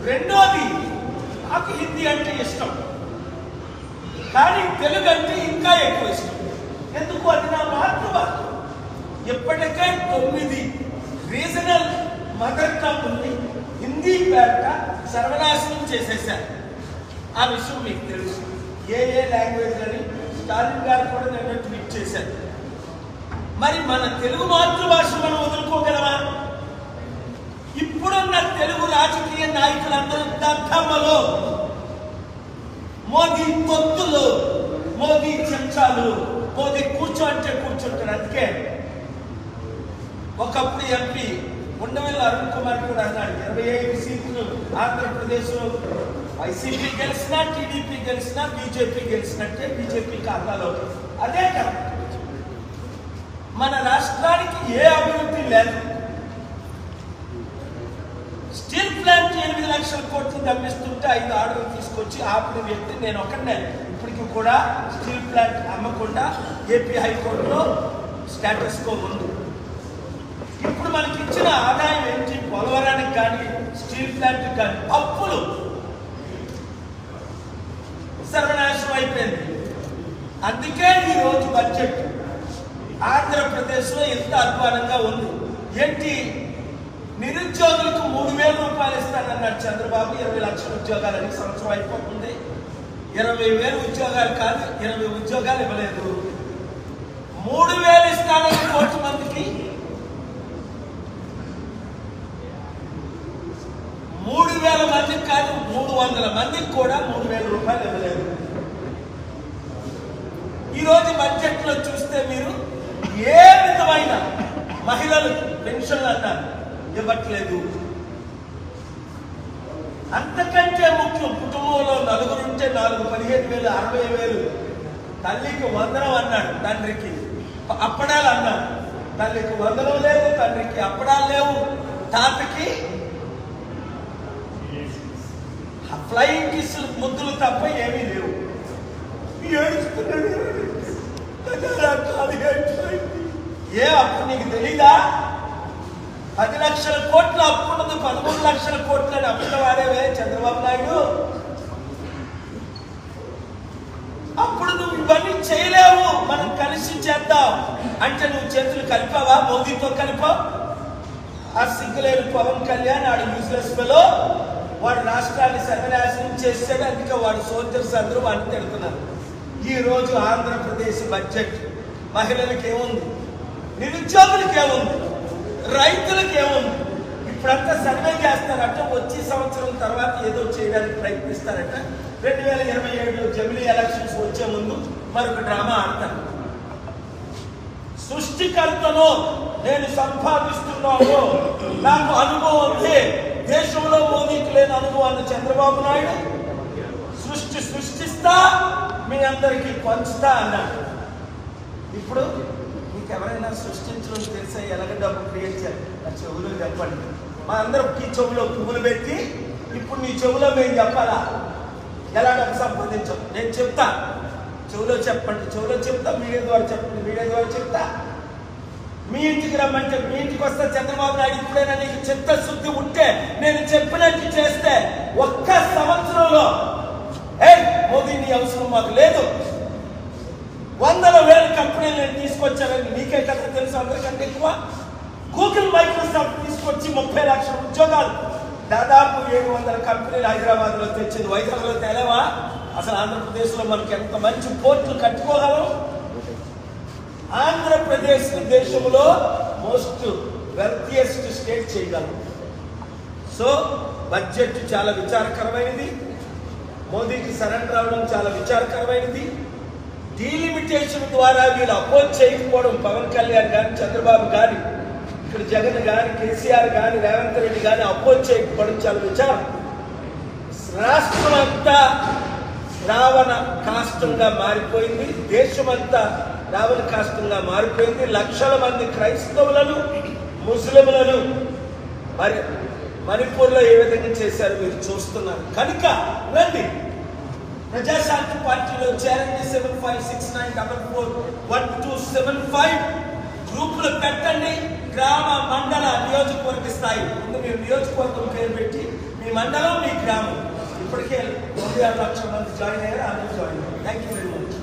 రెండోది, నాకు హిందీ అంటే ఇష్టం, కానీ తెలుగు అంటే ఇంకా ఎక్కువ ఇష్టం. ఎందుకు? అది నా మాతృభాష. ఇప్పటికే 9 రీజనల్ మదర్ టంగ్ ఉంది హిందీ పేట సర్వనాశనం చేసేశారు. ఆ విషయం మీకు తెలుసు. ఏ లాంగ్వేజ్ అని స్టాలిన్ గారు కూడా నేను ట్వీట్ చేశారు. మరి మన తెలుగు మాతృభాష మనం వదులుకోగలమా? ఇప్పుడున్న తెలుగు రాజకీయ నాయకులందరూ దద్దమ్మలో, మోదీ తొత్తులు, మోదీ చెంచాలు, మోదీ కూర్చో అంటే కూర్చుంటారు. అందుకే ఒకప్పుడు ఎంపీ ఉండవల్లి అరుణ్ కుమార్ కూడా అన్నాడు, 25 సీట్లు ఆంధ్రప్రదేశ్లో వైసీపీ గెలిచినా, టీడీపీ గెలిచినా, బీజేపీ గెలిచినట్టే, బీజేపీ ఖాతాలో. అదే కదా, మన రాష్ట్రానికి ఏ అభివృద్ధి లేదు. స్టీల్ ప్లాంట్ 8 లక్షల కోట్లు తప్పిస్తుంటే 5 ఆర్డర్లు తీసుకొచ్చి ఆపిన వ్యక్తి నేను ఒకనే. ఇప్పటికీ కూడా స్టీల్ ప్లాంట్ అమ్మకుండా ఏపీ హైకోర్టులో స్టేటస్ కో ఉంది. ఇప్పుడు మనకి ఇచ్చిన ఆదాయం ఏంటి? పోలవరానికి కానీ, స్టీల్ ప్లాంట్ కానీ అప్పులు సర్వనాశనం అయిపోయింది. అందుకే ఈరోజు బడ్జెట్ ఆంధ్రప్రదేశ్లో ఎంత అధ్వానంగా ఉంది. ఏంటి? నిరుద్యోగులకు 3,000 రూపాయలు ఇస్తానన్నాడు చంద్రబాబు. 20 లక్షల ఉద్యోగాలని సంవత్సరం అయిపోతుంది. 20,000 ఉద్యోగాలు కాదు, 20 ఉద్యోగాలు ఇవ్వలేదు. 3,000 ఇస్తానని 1 కోటి మందికి 3,000 మందికి కాదు, 300 మందికి కూడా 3,000 రూపాయలు ఇవ్వలేదు. ఈరోజు బడ్జెట్ లో చూస్తే మీరు ఏ విధమైన మహిళలకు పెన్షన్లు అన్నారు, ఇవ్వట్లేదు. అంతకంటే ముఖ్యం, కుటుంబంలో 4 ఉంటే 4 15,000, 60,000. తల్లికి వందనం అన్నాడు, తండ్రికి అప్పడాలు అన్నాడు. తల్లికి వందనం లేదు, తండ్రికి అప్పడాలు లేవు, తాతకి ఫ్లయింగ్ కిస్ ముద్దులు తప్ప ఏమీ లేవు. ఏ అప్పు నీకు తెలీదా? 10 లక్షల కోట్ల అప్పు ఉన్నది, 13 లక్షల కోట్లు అని అప్పుల వాడేవే చంద్రబాబు నాయుడు. అప్పుడు నువ్వు ఇవన్నీ చేయలేవు, మనం కలిసి చేద్దాం అంటే నువ్వు చేతులు కలిపావా? మోదీతో కలిపావు. ఆ సిగ్గులేని పవన్ కళ్యాణ్ ఆడు యూజ్లెస్ ఫెలో, వాడు రాష్ట్రాన్ని సర్వనాశనం చేశాడు. అందుకే వాడు సోల్జర్స్ అందరూ వాడిని తిడుతున్నారు. ఈ రోజు ఆంధ్రప్రదేశ్ బడ్జెట్ మహిళలకు ఏముంది, నిరుద్యోగులకు ఏముంది, రైతులకు ఏముంది? ఇప్పుడంతా సర్వే చేస్తారట, వచ్చే సంవత్సరం తర్వాత ఏదో చేయడానికి ప్రయత్నిస్తారట. 2027లో జమిలీ ఎలక్షన్స్ వచ్చే ముందు మరొక డ్రామా ఆడతారు. సృష్టికర్తను నేను సంపాదిస్తున్నాను, నాకు అనుభవం ఉంది, దేశంలో మోదీకి లేని అనుభవాన్ని చంద్రబాబు నాయుడు సృష్టిస్తా మీ అందరికీ పంచుతా అన్నాడు. ఇప్పుడు మీకు ఎవరైనా సృష్టించడం తెలిసే ఎలాగ డబ్బు క్రియేట్ చేయాలి? నా చెవులో చెప్పండి. మా అందరికి చెవులో పువ్వులు పెట్టి ఇప్పుడు నీ చెవులో మేము చెప్పాలా ఎలా డబ్బు సంపాదించాం? నేను చెప్తా, చెవులో చెప్పండి, చెవులో చెప్తా, మీడియా ద్వారా చెప్పండి, మీడియా ద్వారా చెప్తా. మీ ఇంటికి రమ్మంటే మీ ఇంటికి వస్తే చంద్రబాబు నాయుడు ఇప్పుడైనా నీకు చిత్తశుద్ధి ఉంటే నేను చెప్పినట్టు చేస్తే 1 సంవత్సరంలో మోదీ నీ అవసరం మాకు లేదు, 100,000 కంపెనీలు నేను తీసుకొచ్చానని నీకే కదా తెలుసు, అందరికంటే ఎక్కువ. గూగుల్, మైక్రోసాఫ్ట్ తీసుకొచ్చి 30 లక్షల ఉద్యోగాలు, దాదాపు 700 కంపెనీలు హైదరాబాద్ లో తెచ్చింది. వైజాగ్ లో తేలేవా? అసలు ఆంధ్రప్రదేశ్ లో మనకి ఎంత మంచి పోర్టులు కట్టుకోగలం. ఆంధ్రప్రదేశ్ దేశంలో మోస్ట్ వెల్తియెస్ట్ స్టేట్ చేయగలం. సో బడ్జెట్ చాలా విచారకరమైనది. మోదీకి సరెండర్ అవడం చాలా విచారకరమైనది. డీలిమిటేషన్ ద్వారా వీళ్ళు అపోజ్ చేయకపోవడం, పవన్ కళ్యాణ్ కానీ, చంద్రబాబు కానీ, ఇక్కడ జగన్ కానీ, కేసీఆర్ కానీ, రేవంత్ రెడ్డి కానీ అపోజ్ చేయకపోవడం చాలా విచారం. రాష్ట్రం అంతా రావణ కాష్టంగా మారిపోయింది, దేశమంతా రావణ కాష్టంగా మారిపోయింది. లక్షల మంది క్రైస్తవులను, ముస్లింలను మరి మణిపూర్లో ఏ విధంగా చేశారు మీరు చూస్తున్నారు. కనుక రండి, ప్రజాశాంతి పార్టీలో చేరండి. 7569441275 గ్రూపులు పెట్టండి. గ్రామ, మండల, నియోజకవర్గ స్థాయి ముందు మీరు నియోజకవర్గం పేరు పెట్టి మీ మండలం, మీ గ్రామం. ఇప్పటికే 96 లక్షల మంది జాయిన్ అయ్యారు. అందరూ జాయిన్ అయ్యారు. Thank you very much.